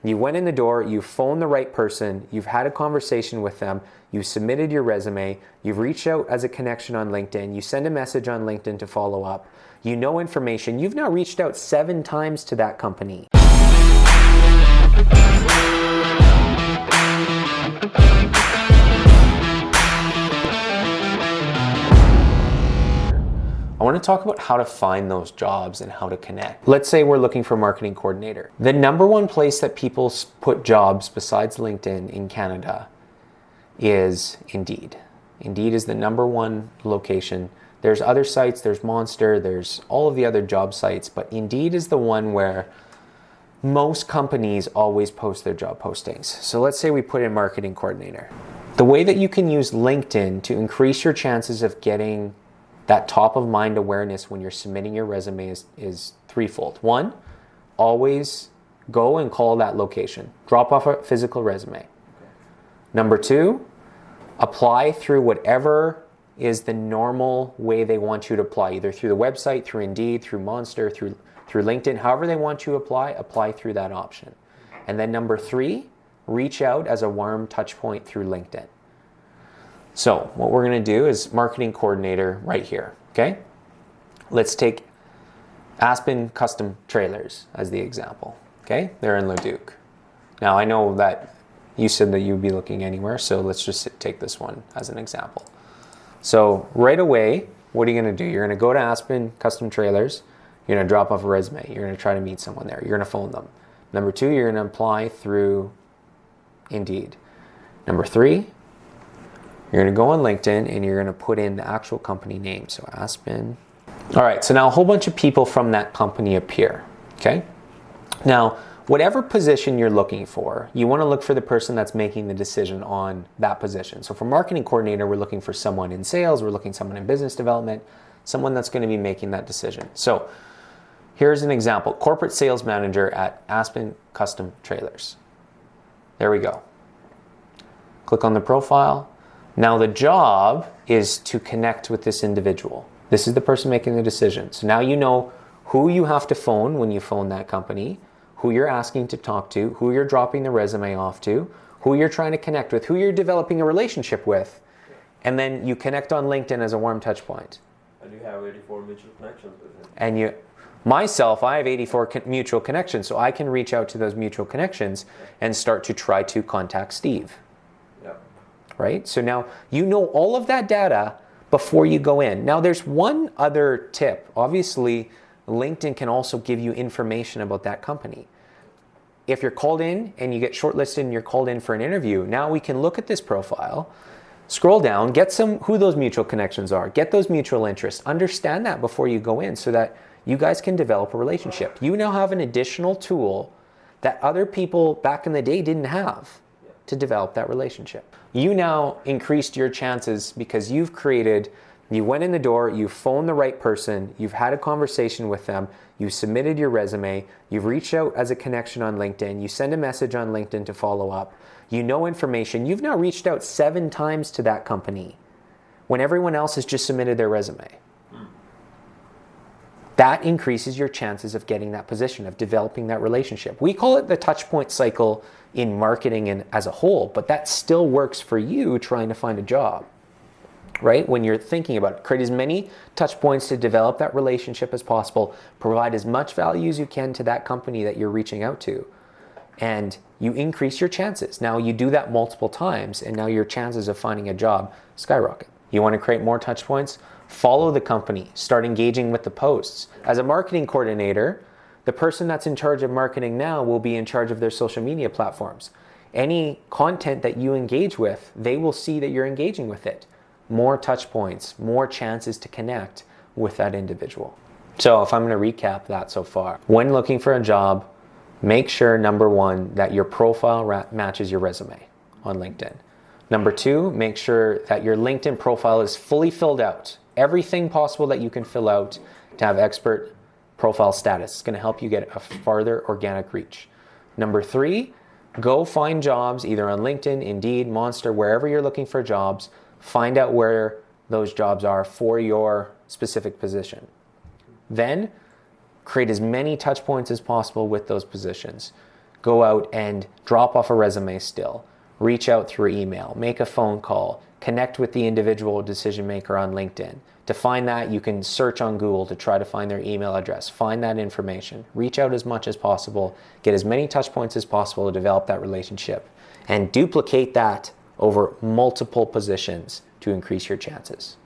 You went in the door, you phoned the right person, you've had a conversation with them, you submitted your resume, you've reached out as a connection on LinkedIn, you send a message on LinkedIn to follow up, you know information, you've now reached out 7 times to that company. I want to talk about how to find those jobs and how to connect. Let's say we're looking for a marketing coordinator. The number one place that people put jobs besides LinkedIn in Canada is Indeed. Indeed is the number one location. There's other sites, there's Monster, there's all of the other job sites, but Indeed is the one where most companies always post their job postings. So let's say we put in marketing coordinator. The way that you can use LinkedIn to increase your chances of getting that top of mind awareness when you're submitting your resume is threefold. 1, always go and call that location. Drop off a physical resume. Number 2, apply through whatever is the normal way they want you to apply, either through the website, through Indeed, through Monster, through LinkedIn. However they want you to apply through that option. And then number 3, reach out as a warm touch point through LinkedIn. So what we're going to do is marketing coordinator right here, okay? Let's take Aspen Custom Trailers as the example, okay? They're in Leduc. Now I know that you said that you'd be looking anywhere, so let's just take this one as an example. So right away, what are you going to do? You're going to go to Aspen Custom Trailers, you're going to drop off a resume, you're going to try to meet someone there, you're going to phone them. Number 2, you're going to apply through Indeed. Number 3, you're going to go on LinkedIn and you're going to put in the actual company name. So Aspen. All right, so now a whole bunch of people from that company appear, okay? Now, whatever position you're looking for, you want to look for the person that's making the decision on that position. So for marketing coordinator, we're looking for someone in sales, we're looking for someone in business development, someone that's going to be making that decision. So here's an example, corporate sales manager at Aspen Custom Trailers. There we go. Click on the profile. Now the job is to connect with this individual. This is the person making the decision. So now you know who you have to phone when you phone that company, who you're asking to talk to, who you're dropping the resume off to, who you're trying to connect with, who you're developing a relationship with, and then you connect on LinkedIn as a warm touch point. And you have 84 mutual connections with him. And myself, I have 84 mutual connections, so I can reach out to those mutual connections and start to try to contact Steve. Right? So now you know all of that data before you go in. Now there's one other tip. Obviously, LinkedIn can also give you information about that company. If you're called in and you get shortlisted and you're called in for an interview, now we can look at this profile, scroll down, get who those mutual connections are, get those mutual interests, understand that before you go in so that you guys can develop a relationship. You now have an additional tool that other people back in the day didn't have to develop that relationship. You now increased your chances because you went in the door, you phoned the right person, you've had a conversation with them, you submitted your resume, you've reached out as a connection on LinkedIn, you send a message on LinkedIn to follow up, you know information, you've now reached out 7 times to that company when everyone else has just submitted their resume. That increases your chances of getting that position, of developing that relationship. We call it the touchpoint cycle in marketing and as a whole, but that still works for you trying to find a job, right? When you're thinking about it, create as many touch points to develop that relationship as possible, provide as much value as you can to that company that you're reaching out to, and you increase your chances. Now you do that multiple times, and now your chances of finding a job skyrocket. You want to create more touch points? Follow the company, start engaging with the posts. As a marketing coordinator, the person that's in charge of marketing now will be in charge of their social media platforms. Any content that you engage with, they will see that you're engaging with it. More touch points, more chances to connect with that individual. So if I'm going to recap that so far, when looking for a job, make sure, number 1, that your profile matches your resume on LinkedIn. Number 2, make sure that your LinkedIn profile is fully filled out. Everything possible that you can fill out to have expert profile status. It's going to help you get a farther organic reach. Number 3, go find jobs either on LinkedIn, Indeed, Monster, wherever you're looking for jobs. Find out where those jobs are for your specific position. Then create as many touch points as possible with those positions. go out and drop off a resume still, reach out through email, make a phone call, connect with the individual decision maker on LinkedIn. To find that, you can search on Google to try to find their email address, find that information, reach out as much as possible, get as many touch points as possible to develop that relationship, and duplicate that over multiple positions to increase your chances.